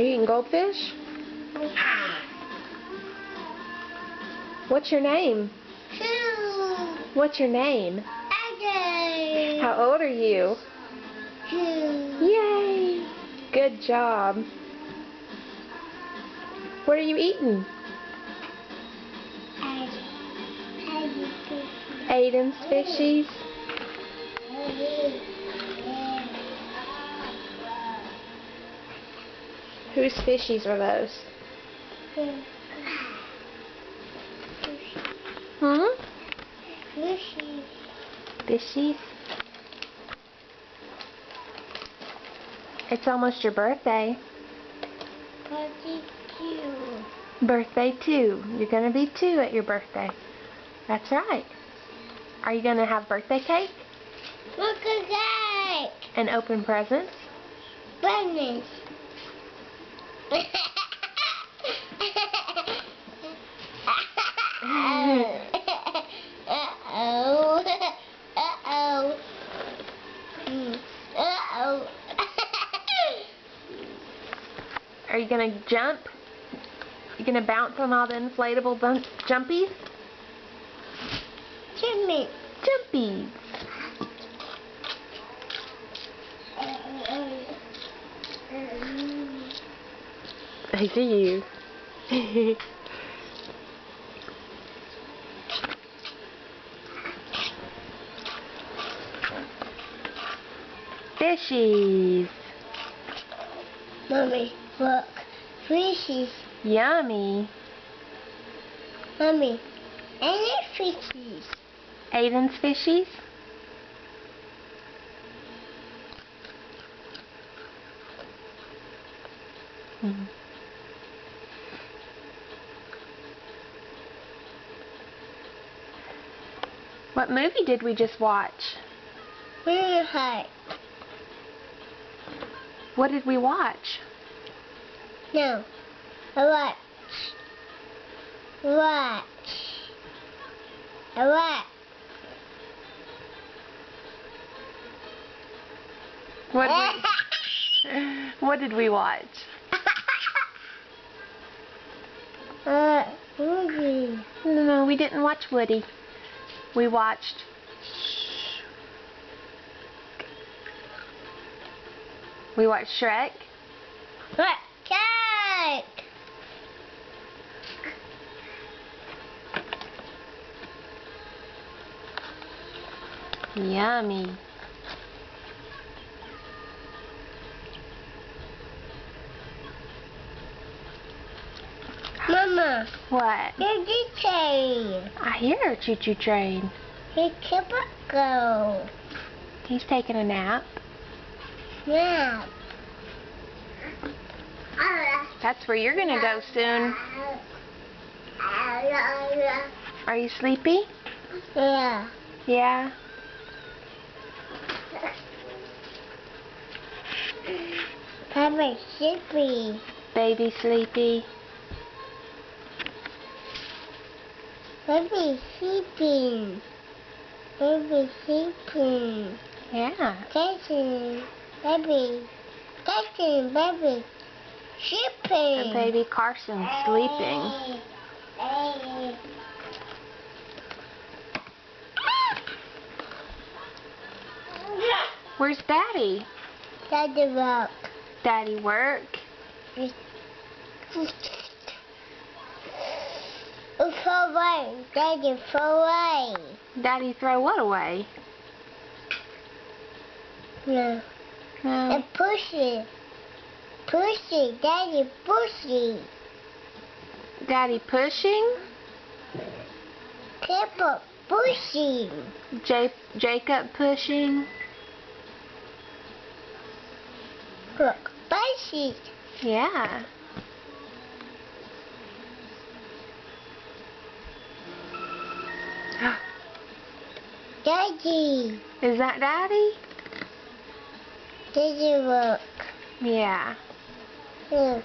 Are you eating goldfish? What's your name? Two. What's your name? Again. How old are you? 2. Yay! Good job. What are you eating? Aiden's fishies. Whose fishies are those? Hmm? Fishies. Fishies? It's almost your birthday. 42. Birthday 2. You're going to be 2 at your birthday. That's right. Are you going to have birthday cake? Look at that. And open presents? Bunnies. Uh-oh. Uh-oh. Uh-oh. Are you going to jump? You going to bounce on all the inflatable jumpies? Jimmy. Jumpies. I see you. Fishies. Mommy, look. Fishies. Yummy. Mommy, any fishies? Aiden's fishies? Hmm. What movie did we just watch? Really hot. What did we watch? No. Watch. Watch. Watch. What did we watch? Movie. No, we didn't watch Woody. We watched... We watched Shrek. What? Cake. Yummy. Mama. What? Here's the train. I hear a choo-choo train. Here's Kipper go. He's taking a nap. Nap. That's where you're gonna go soon. Are you sleepy? Yeah. Yeah? Papa sleepy. Baby sleepy. Baby sleeping. Baby sleeping. Yeah. Catching. Baby. Catching. Baby. Sleeping. And baby Carson's sleeping. Where's Daddy? Daddy work. Daddy work? Throw away. Daddy throw away. Daddy throw what away? No. No. And push it. Push it. Daddy push it. Daddy pushing? Pepper pushing. Jacob pushing? Look, push Yeah. Daddy. Is that Daddy? Daddy work. Yeah.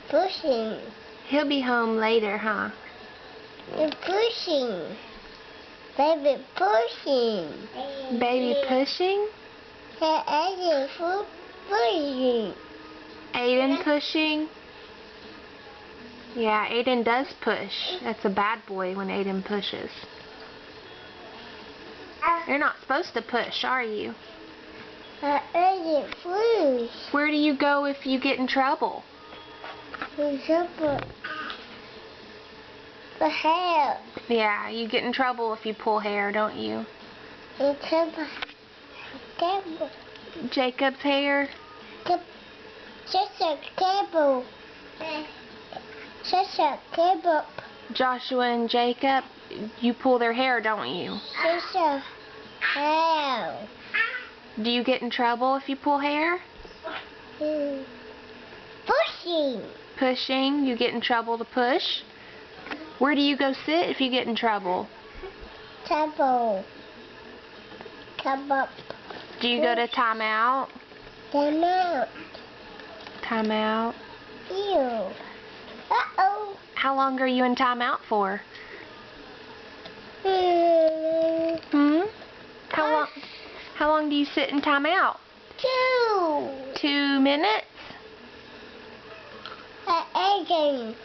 Pushing. He'll be home later, huh? Pushing. Baby pushing. Baby pushing? Daddy pushing. Aiden pushing? Yeah, Aiden does push. That's a bad boy when Aiden pushes. You're not supposed to push, are you? I ate it first. Where do you go if you get in trouble? The hair. Yeah, you get in trouble if you pull hair, don't you? It's a cable. Jacob's hair? Just a cable. Just a cable. Joshua and Jacob, you pull their hair, don't you? Just a hair. Do you get in trouble if you pull hair? Pushing. Pushing, you get in trouble to push? Where do you go sit if you get in trouble? Table. Come up. Do you go to timeout? Come out. Timeout. Ew. Uh-oh. How long are you in timeout for? Hmm. How long do you sit in timeout? 2. 2 minutes? Again.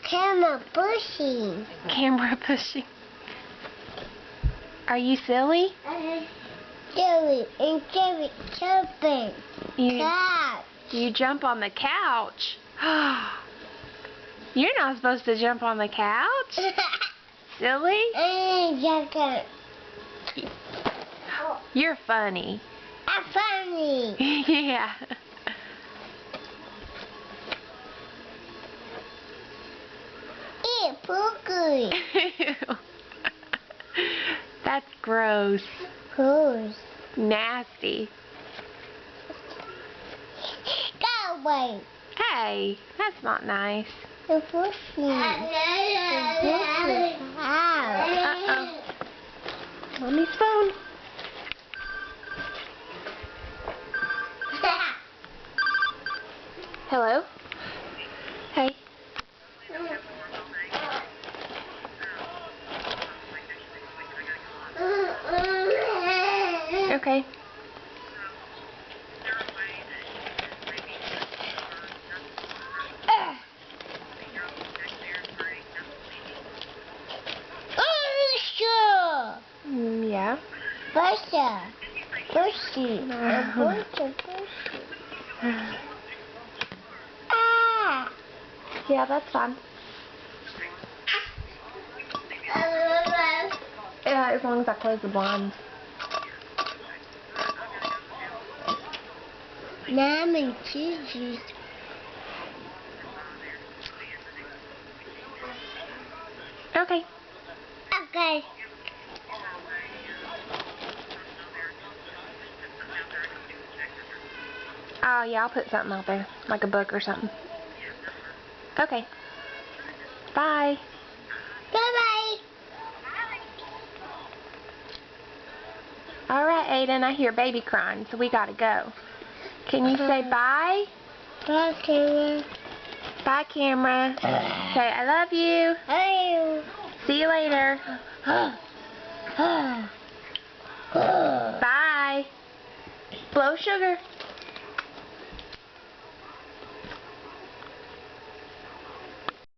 Camera pushing. Camera pushing. Are you silly? Jerry and Jerry jumping. Cat. You jump on the couch? You're not supposed to jump on the couch? Silly? Jacket. You're funny. I'm funny. Yeah. Ew, pookie. That's gross. Who's? Nasty. Go away. Hey, that's not nice. The pushing. Uh-oh. Mommy's phone. Hello? Hey. Okay. Yeah. Pusher. Pushy. Pusher. Ah. Yeah, that's fine. Yeah, as long as I close the blinds. Mom and cheese. Okay. Okay. Oh, yeah, I'll put something out there, like a book or something. Okay. Bye. Bye-bye. All right, Aiden, I hear baby crying, so we gotta go. Can you say bye? Bye, Camera. Bye, camera. Say, I love you. Hey. See you later. Bye. Blow sugar.